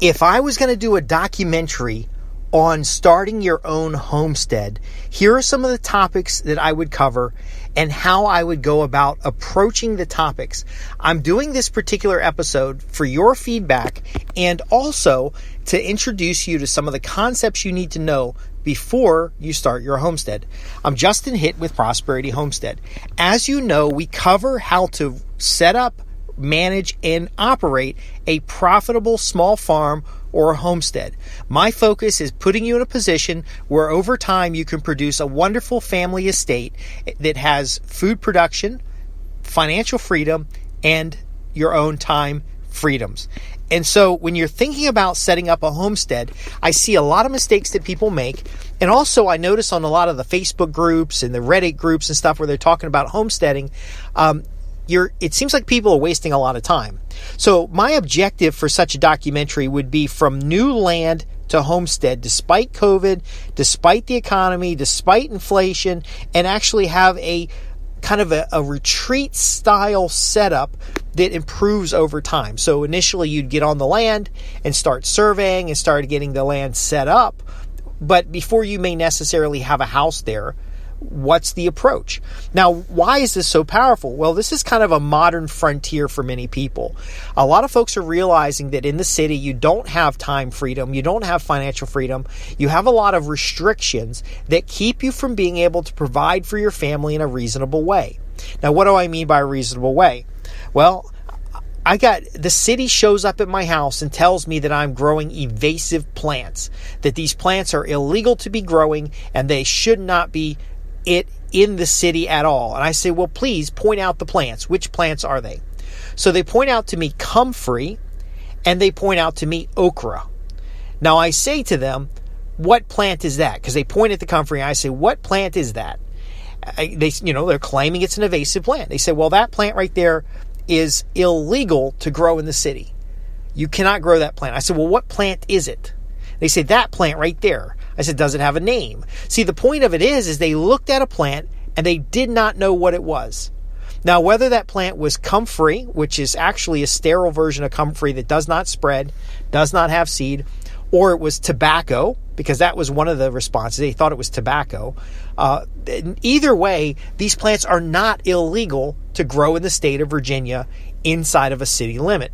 If I was going to do a documentary on starting your own homestead, here are some of the topics that I would cover and how I would go about approaching the topics. I'm doing this particular episode for your feedback and also to introduce you to some of the concepts you need to know before you start your homestead. I'm Justin Hitt with Prosperity Homestead. As you know, we cover how to set up, manage, and operate a profitable small farm or a homestead. My focus is putting you in a position where over time you can produce a wonderful family estate that has food production, financial freedom, and your own time freedoms. And so when you're thinking about setting up a homestead, I see a lot of mistakes that people make. And also I notice on a lot of the Facebook groups and the Reddit groups and stuff where they're talking about homesteading, it seems like people are wasting a lot of time. So my objective for such a documentary would be from new land to homestead, despite COVID, despite the economy, despite inflation, and actually have a kind of a retreat style setup that improves over time. So initially you'd get on the land and start surveying and start getting the land set up. But before you may necessarily have a house there, what's the approach? Now, why is this so powerful? Well, this is kind of a modern frontier for many people. A lot of folks are realizing that in the city, you don't have time freedom. You don't have financial freedom. You have a lot of restrictions that keep you from being able to provide for your family in a reasonable way. Now, what do I mean by a reasonable way? Well, the city shows up at my house and tells me that I'm growing invasive plants, that these plants are illegal to be growing and they should not be in the city at all. And I say, well, please point out the plants. Which plants are they? So they point out to me comfrey and they point out to me okra. Now I say to them, what plant is that? Because they point at the comfrey and I say, what plant is that? They're claiming it's an invasive plant. They say, well, that plant right there is illegal to grow in the city. You cannot grow that plant. I said, well, what plant is it? They say, that plant right there. I said, does it have a name? See, the point of it is they looked at a plant and they did not know what it was. Now, whether that plant was comfrey, which is actually a sterile version of comfrey that does not spread, does not have seed, or it was tobacco, because that was one of the responses. They thought it was tobacco. Either way, these plants are not illegal to grow in the state of Virginia inside of a city limit.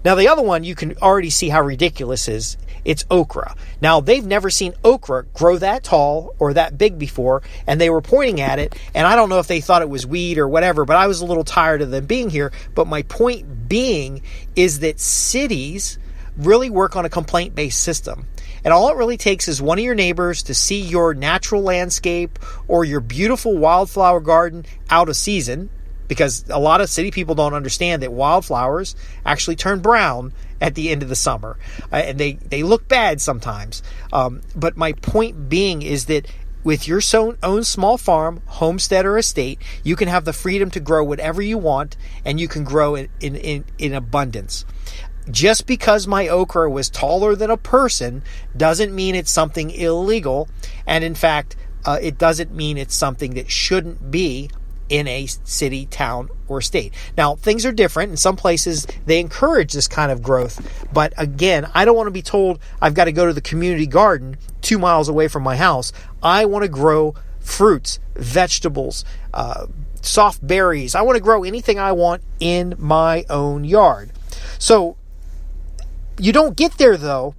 Now, the other one, you can already see how ridiculous it is. It's okra. Now, they've never seen okra grow that tall or that big before, and they were pointing at it, and I don't know if they thought it was weed or whatever, but I was a little tired of them being here. But my point being is that cities really work on a complaint-based system. And all it really takes is one of your neighbors to see your natural landscape or your beautiful wildflower garden out of season, because a lot of city people don't understand that wildflowers actually turn brown at the end of the summer. And they look bad sometimes. But my point being is that with your own small farm, homestead, or estate, you can have the freedom to grow whatever you want, and you can grow it in abundance. Just because my okra was taller than a person doesn't mean it's something illegal. And in fact, it doesn't mean it's something that shouldn't be in a city, town, or state. Now, things are different. In some places, they encourage this kind of growth. But again, I don't want to be told I've got to go to the community garden 2 miles away from my house. I want to grow fruits, vegetables, soft berries. I want to grow anything I want in my own yard. So you don't get there, though,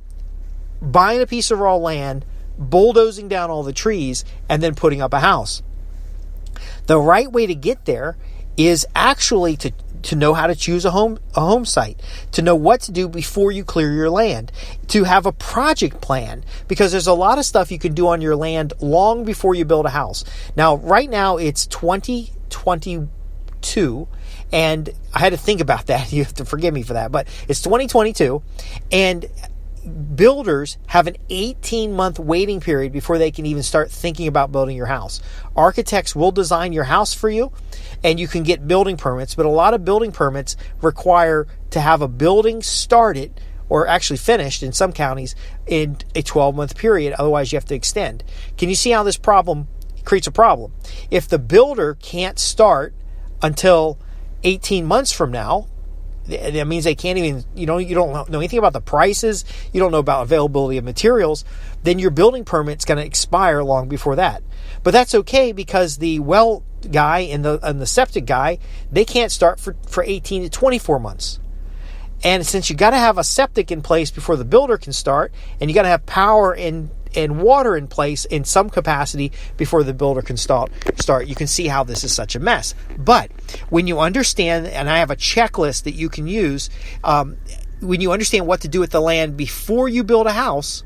buying a piece of raw land, bulldozing down all the trees, and then putting up a house. The right way to get there is actually to know how to choose a home site, to know what to do before you clear your land, to have a project plan, because there's a lot of stuff you can do on your land long before you build a house. Now, right now it's 2022, and I had to think about that. You have to forgive me for that, but it's 2022, and builders have an 18-month waiting period before they can even start thinking about building your house. Architects will design your house for you, and you can get building permits, but a lot of building permits require to have a building started or actually finished in some counties in a 12-month period. Otherwise, you have to extend. Can you see how this problem creates a problem? If the builder can't start until 18 months from now, That means they can't even, you don't know anything about the prices, you don't know about availability of materials, then your building permit's going to expire long before that. But that's okay, because the well guy and the septic guy, they can't start for 18 to 24 months. And since you got to have a septic in place before the builder can start, and you got to have power and water in place in some capacity before the builder can start, you can see how this is such a mess. But when you understand, and I have a checklist that you can use, when you understand what to do with the land before you build a house,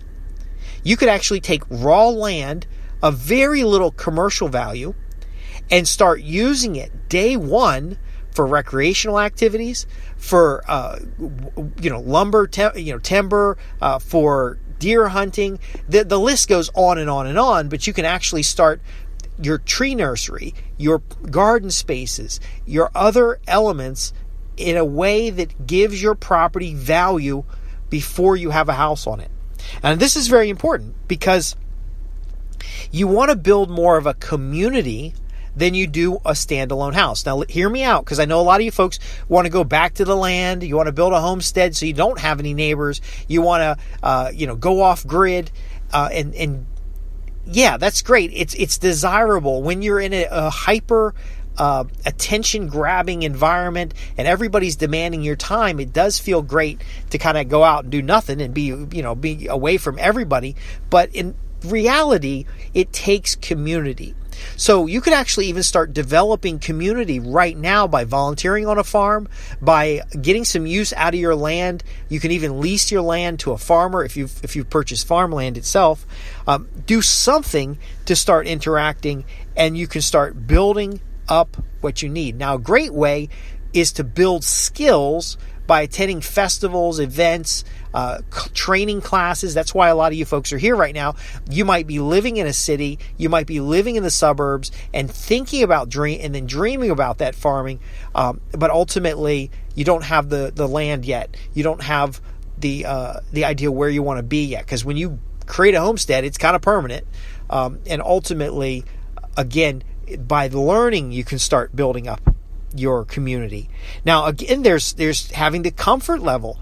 you could actually take raw land of very little commercial value and start using it day one for recreational activities, for lumber, timber, for deer hunting. The list goes on and on and on. But you can actually start your tree nursery, your garden spaces, your other elements in a way that gives your property value before you have a house on it. And this is very important, because you want to build more of a community than you do a standalone house. Now, hear me out, because I know a lot of you folks want to go back to the land. You want to build a homestead so you don't have any neighbors. You want to, go off grid, and yeah, that's great. It's desirable when you're in a hyper attention-grabbing environment and everybody's demanding your time. It does feel great to kind of go out and do nothing and be away from everybody. But in reality, it takes community. So you could actually even start developing community right now by volunteering on a farm, by getting some use out of your land. You can even lease your land to a farmer if you purchase farmland itself. Do something to start interacting, and you can start building up what you need. Now, a great way is to build skills by attending festivals, events, training classes. That's why a lot of you folks are here right now. You might be living in a city, you might be living in the suburbs and thinking about dreaming about that farming, but ultimately you don't have the land yet. You don't have the idea where you want to be yet, because when you create a homestead, it's kind of permanent, and ultimately, again, by learning, you can start building up your community. Now, again, there's having the comfort level.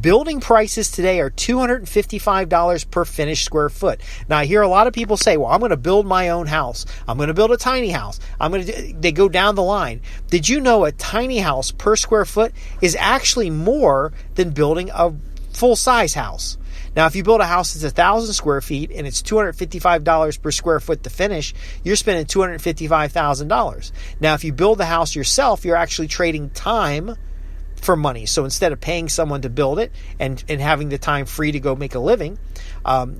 Building prices today are $255 per finished square foot. Now, I hear a lot of people say, well, I'm going to build my own house. I'm going to build a tiny house. They go down the line. Did you know a tiny house per square foot is actually more than building a full-size house? Now, if you build a house that's 1,000 square feet and it's $255 per square foot to finish, you're spending $255,000. Now, if you build the house yourself, you're actually trading time for money. So instead of paying someone to build it and having the time free to go make a living,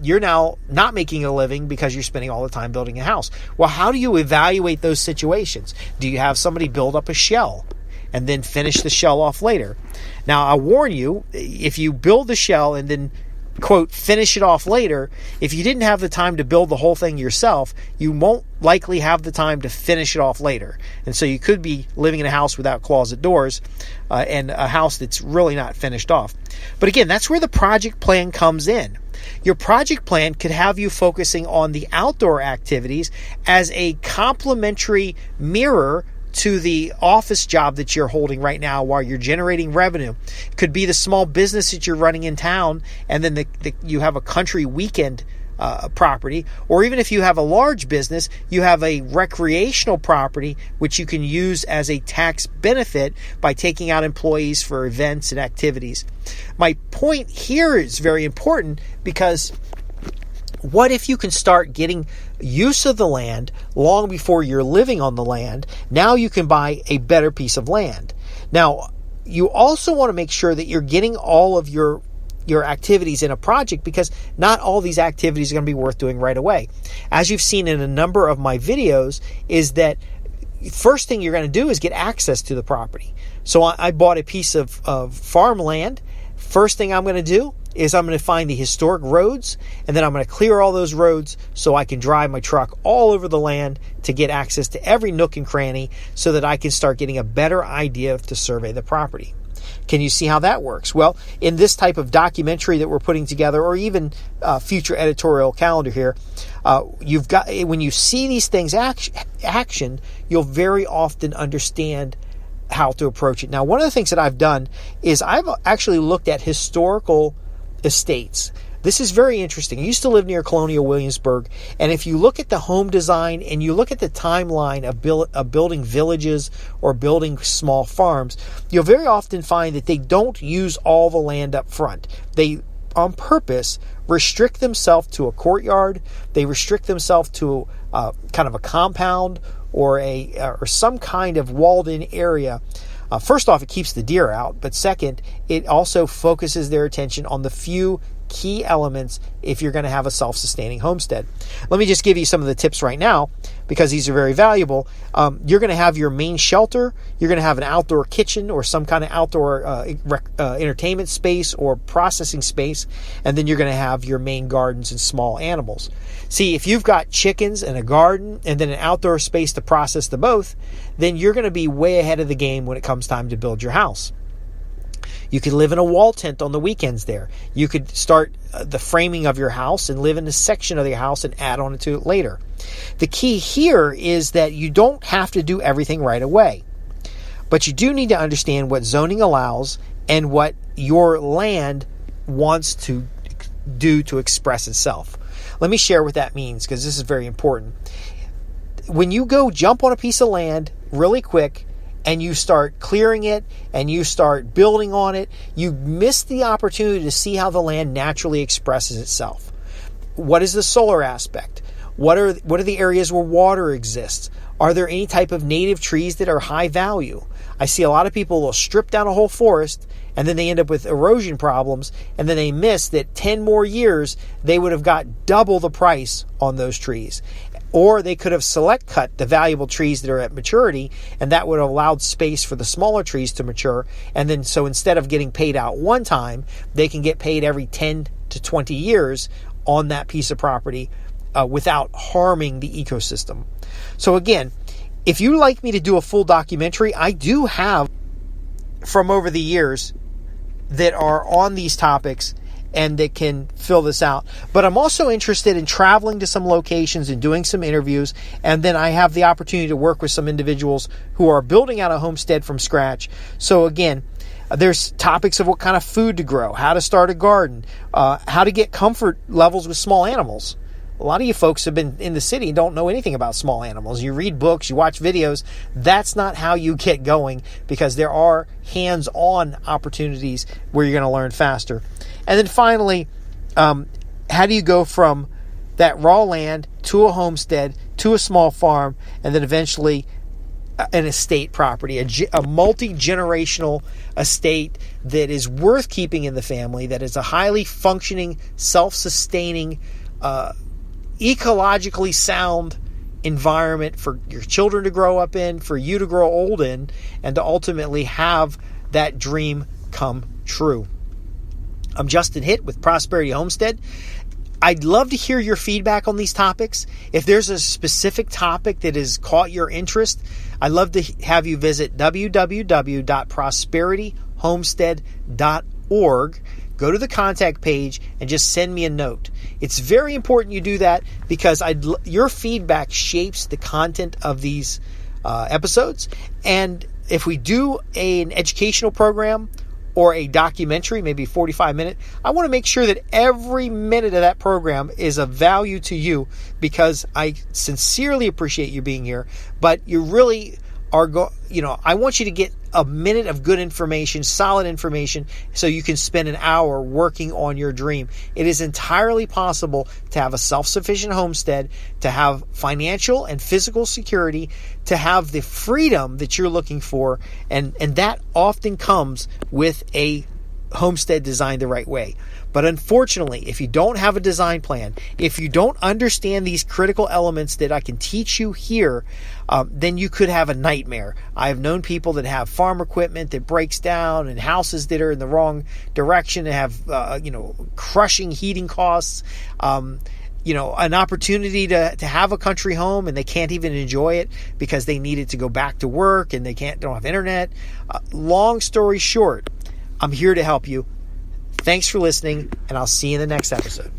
you're now not making a living because you're spending all the time building a house. Well, how do you evaluate those situations? Do you have somebody build up a shell and then finish the shell off later? Now, I warn you, if you build the shell and then quote, finish it off later, if you didn't have the time to build the whole thing yourself, you won't likely have the time to finish it off later. And so you could be living in a house without closet doors, and a house that's really not finished off. But again, that's where the project plan comes in. Your project plan could have you focusing on the outdoor activities as a complementary mirror to the office job that you're holding right now while you're generating revenue. It could be the small business that you're running in town, and then you have a country weekend property. Or even if you have a large business, you have a recreational property which you can use as a tax benefit by taking out employees for events and activities. My point here is very important, because what if you can start getting use of the land long before you're living on the land? Now you can buy a better piece of land. Now, you also want to make sure that you're getting all of your activities in a project, because not all these activities are going to be worth doing right away. As you've seen in a number of my videos, is that first thing you're going to do is get access to the property. So I bought a piece of farmland. First thing I'm going to do is I'm going to find the historic roads, and then I'm going to clear all those roads so I can drive my truck all over the land to get access to every nook and cranny, so that I can start getting a better idea to survey the property. Can you see how that works? Well, in this type of documentary that we're putting together, or even future editorial calendar here, you've got, when you see these things action, you'll very often understand how to approach it. Now, one of the things that I've done is I've actually looked at historical estates. This is very interesting. I used to live near Colonial Williamsburg, and if you look at the home design and you look at the timeline of building villages or building small farms, you'll very often find that they don't use all the land up front. They, on purpose, restrict themselves to a courtyard. They restrict themselves to kind of a compound or some kind of walled-in area. First off, it keeps the deer out, but second, it also focuses their attention on the few key elements if you're going to have a self-sustaining homestead. Let me just give you some of the tips right now because these are very valuable. You're going to have your main shelter. You're going to have an outdoor kitchen or some kind of outdoor entertainment space or processing space. And then you're going to have your main gardens and small animals. See, if you've got chickens and a garden and then an outdoor space to process the both, then you're going to be way ahead of the game when it comes time to build your house. You could live in a wall tent on the weekends there. You could start the framing of your house and live in a section of your house and add on to it later. The key here is that you don't have to do everything right away. But you do need to understand what zoning allows and what your land wants to do to express itself. Let me share what that means because this is very important. When you go jump on a piece of land really quick, and you start clearing it and you start building on it, you miss the opportunity to see how the land naturally expresses itself. What is the solar aspect? What are the areas where water exists? Are there any type of native trees that are high value? I see a lot of people will strip down a whole forest and then they end up with erosion problems, and then they miss that 10 more years they would have got double the price on those trees. Or they could have select cut the valuable trees that are at maturity, and that would have allowed space for the smaller trees to mature. And then so instead of getting paid out one time, they can get paid every 10 to 20 years on that piece of property without harming the ecosystem. So again, if you'd like me to do a full documentary, I do have from over the years that are on these topics and that can fill this out. But I'm also interested in traveling to some locations and doing some interviews. And then I have the opportunity to work with some individuals who are building out a homestead from scratch. So again, there's topics of what kind of food to grow, how to start a garden, how to get comfort levels with small animals. A lot of you folks have been in the city and don't know anything about small animals. You read books, you watch videos. That's not how you get going, because there are hands-on opportunities where you're going to learn faster. And then finally, how do you go from that raw land to a homestead, to a small farm, and then eventually an estate property, a multi-generational estate that is worth keeping in the family, that is a highly functioning, self-sustaining, ecologically sound environment for your children to grow up in, for you to grow old in, and to ultimately have that dream come true. I'm Justin Hitt with Prosperity Homestead. I'd love to hear your feedback on these topics. If there's a specific topic that has caught your interest, I'd love to have you visit www.prosperityhomestead.org. Go to the contact page and just send me a note. It's very important you do that because your feedback shapes the content of these episodes. And if we do an educational program or a documentary, maybe 45-minute, I want to make sure that every minute of that program is of value to you, because I sincerely appreciate you being here, but you really are I want you to get a minute of good information, solid information, so you can spend an hour working on your dream. It is entirely possible to have a self-sufficient homestead, to have financial and physical security, to have the freedom that you're looking for, and that often comes with a homestead designed the right way. But unfortunately, if you don't have a design plan, if you don't understand these critical elements that I can teach you here, then you could have a nightmare. I have known people that have farm equipment that breaks down and houses that are in the wrong direction and have, crushing heating costs, an opportunity to have a country home and they can't even enjoy it because they need it to go back to work and they don't have internet. Long story short, I'm here to help you. Thanks for listening, and I'll see you in the next episode.